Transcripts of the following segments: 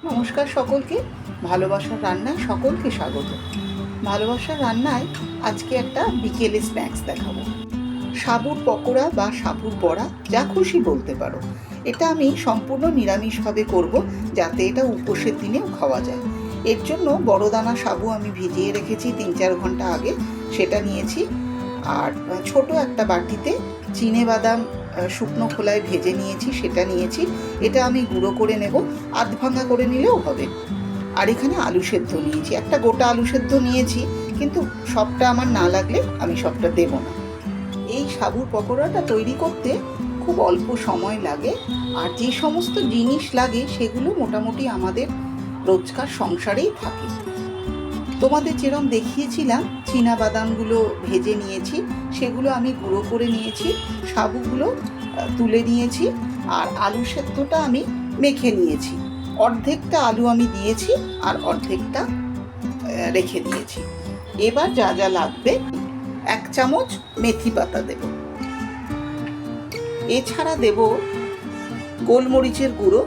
নমস্কার সকলকে। ভালোবাসার রান্নায় সকলকে স্বাগত। ভালোবাসার রান্নায় আজকে একটা বিকেলে স্ন্যাক্স দেখাবো। সাবুর পকোড়া বা সাবুর বড়া, যা খুশি বলতে পারো। এটা আমি সম্পূর্ণ নিরামিষভাবে করব, যাতে এটা উপোসের দিনেও খাওয়া যায়। এর জন্য বড় দানা সাবু আমি ভিজিয়ে রেখেছি 3-4 ঘন্টা আগে, সেটা নিয়েছি। আর ছোট একটা বাটিতে চিনেবাদাম শুকনো খোলায় ভেজে নিয়েছি, সেটা নিয়েছি। এটা আমি গুঁড়ো করে নেব, আধ ভাঙা করে নিলেও হবে। আর এখানে আলু সেদ্ধ নিয়েছি, একটা গোটা আলু সেদ্ধ নিয়েছি, কিন্তু সবটা আমার না লাগলে আমি সবটা দেব না। এই সাবুর পকোড়াটা তৈরি করতে খুব অল্প সময় লাগে, আর যে সমস্ত জিনিস লাগে সেগুলো মোটামুটি আমাদের রোজকার সংসারেই থাকে। তোমাদের যেরকম দেখিয়েছিলাম, চীনাবাদামগুলো ভেজে নিয়েছি, সেগুলো আমি গুঁড়ো করে নিয়েছি, সাবুগুলো তুলে নিয়েছি, আর আলু সেদ্ধটা আমি মেখে নিয়েছি। অর্ধেকটা আলু আমি দিয়েছি আর অর্ধেকটা রেখে দিয়েছি। এবার যা যা লাগবে, 1 চামচ মেথি পাতা দেব, এছাড়া দেব গোলমরিচের গুঁড়ো,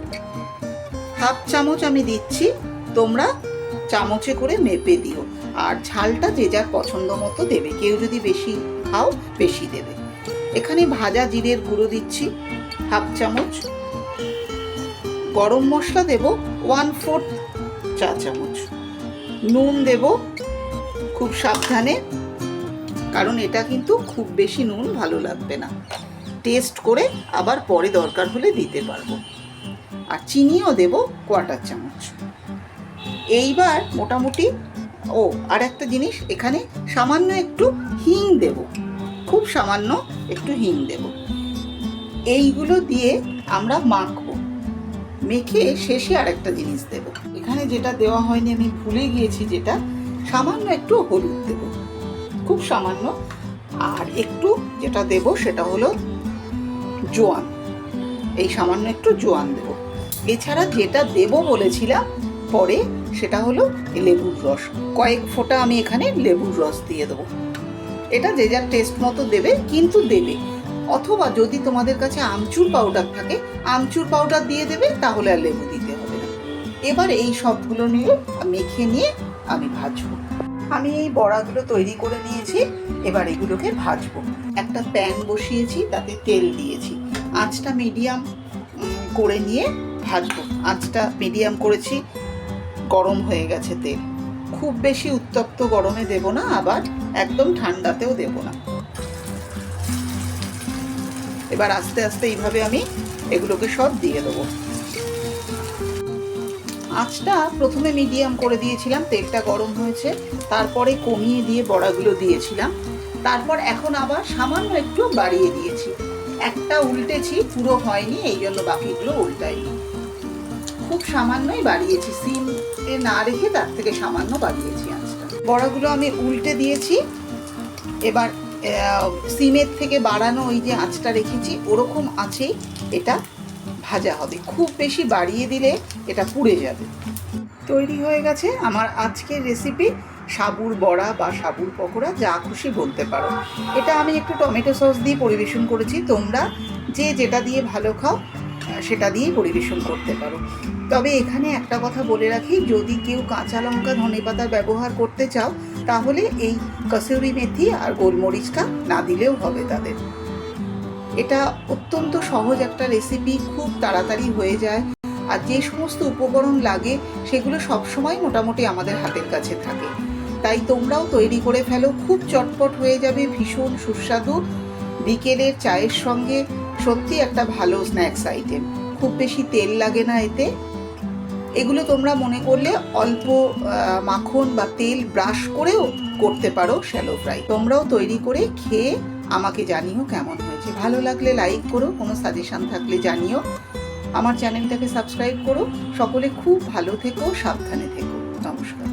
1/2 চামচ আমি দিচ্ছি, তোমরা চামচে করে মেপে দিও। আর ঝালটা যে যার পছন্দ মতো দেবে, কেউ যদি বেশি খাও বেশি দেবে। এখানে ভাজা জিরের গুঁড়ো দিচ্ছি 1/2 চামচ, গরম মশলা দেব 1/4 চা চামচ, নুন দেব খুব সাবধানে, কারণ এটা কিন্তু খুব বেশি নুন ভালো লাগবে না, টেস্ট করে আবার পরে দরকার হলে দিতে পারবো। আর চিনিও দেব 1/4 চামচ। এইবার মোটামুটি আর একটা জিনিস, এখানে সামান্য একটু হিং দেব, খুব সামান্য একটু হিং দেব। এইগুলো দিয়ে আমরা মাখবো। মেখে শেষে আর একটা জিনিস দেব, এখানে যেটা দেওয়া হয়নি আমি ভুলে গিয়েছি, যেটা সামান্য একটু হলুদ দেব, খুব সামান্য। আর একটু যেটা দেব সেটা হলো জোয়ান, এই সামান্য একটু জোয়ান দেব। এছাড়া যেটা দেব বলেছিলাম পরে, সেটা হলো লেবুর রস, কয়েক ফোঁটা আমি এখানে লেবুর রস দিয়ে দেবো। এটা যে যার টেস্ট মতো দেবে, কিন্তু দেবে। অথবা যদি তোমাদের কাছে আমচুর পাউডার থাকে, আমচুর পাউডার দিয়ে দেবে, তাহলে আর লেবু দিতে হবে না। এবার এই সবগুলো নিয়ে মেখে নিয়ে আমি ভাজবো। আমি এই বড়াগুলো তৈরি করে নিয়েছি, এবার এগুলোকে ভাজবো। একটা প্যান বসিয়েছি, তাতে তেল দিয়েছি, আঁচটা মিডিয়াম করে নিয়ে ভাজবো। আঁচটা মিডিয়াম করেছি, গরম হয়ে গেছে তেল। খুব বেশি উত্তপ্ত গরমে দেব না, আবার একদম ঠান্ডাতেও দেব না। এবার আস্তে আস্তে এইভাবে আমি এগুলোকে সব দিয়ে দেবো। আঁচটা প্রথমে মিডিয়াম করে দিয়েছিলাম, তেলটা গরম হয়েছে, তারপরে কমিয়ে দিয়ে বড়াগুলো দিয়েছিলাম, তারপর এখন আবার সামান্য একটু বাড়িয়ে দিয়েছি। একটা উল্টেছি, পুরো হয়নি, এই জন্য বাকিগুলো উল্টাইনি। খুব সামান্যই বাড়িয়েছি, সিমে না রেখে তার থেকে সামান্য বাড়িয়েছি আঁচটা। বড়াগুলো আমি উল্টে দিয়েছি। এবার সিমের থেকে বাড়ানো ওই যে আঁচটা রেখেছি, ওরকম আঁচেই এটা ভাজা হবে। খুব বেশি বাড়িয়ে দিলে এটা পুড়ে যাবে। তৈরি হয়ে গেছে আমার আজকের রেসিপি, সাবুর বড়া বা সাবুর পকোড়া, যা খুশি বলতে পারো। এটা আমি একটু টমেটো সস দিয়ে পরিবেশন করেছি, তোমরা যে যেটা দিয়ে ভালো খাও সেটা দিয়েই পরিবেশন করতে পারো। তবে এখানে একটা কথা বলে রাখি, যদি কেউ কাঁচা লঙ্কা ধনেপাতার ব্যবহার করতে চাও, তাহলে এই কসুরি মেথি আর গোলমরিচটা না দিলেও হবে তাদের। এটা অত্যন্ত সহজ একটা রেসিপি, খুব তাড়াতাড়ি হয়ে যায়। আর যে সমস্ত উপকরণ লাগে সেগুলো সবসময় মোটামুটি আমাদের হাতের কাছে থাকে, তাই তোমরাও তৈরি করে ফেলো, খুব চটপট হয়ে যাবে, ভীষণ সুস্বাদু। বিকেলের চায়ের সঙ্গে সত্যি একটা ভালো স্ন্যাক্স আইটেম, খুব বেশি তেল লাগে না এতে। এগুলো তোমরা মনে করলে অল্প মাখন বা তেল ব্রাশ করেও করতে পারো শ্যালো ফ্রাই। তোমরাও তৈরি করে খেয়ে আমাকে জানিও কেমন হয়েছে। ভালো লাগলে লাইক করো, কোনো সাজেশন থাকলে জানিও। আমার চ্যানেলটাকে সাবস্ক্রাইব করো। সকলে খুব ভালো থেকো, সাবধানে থেকো। নমস্কার।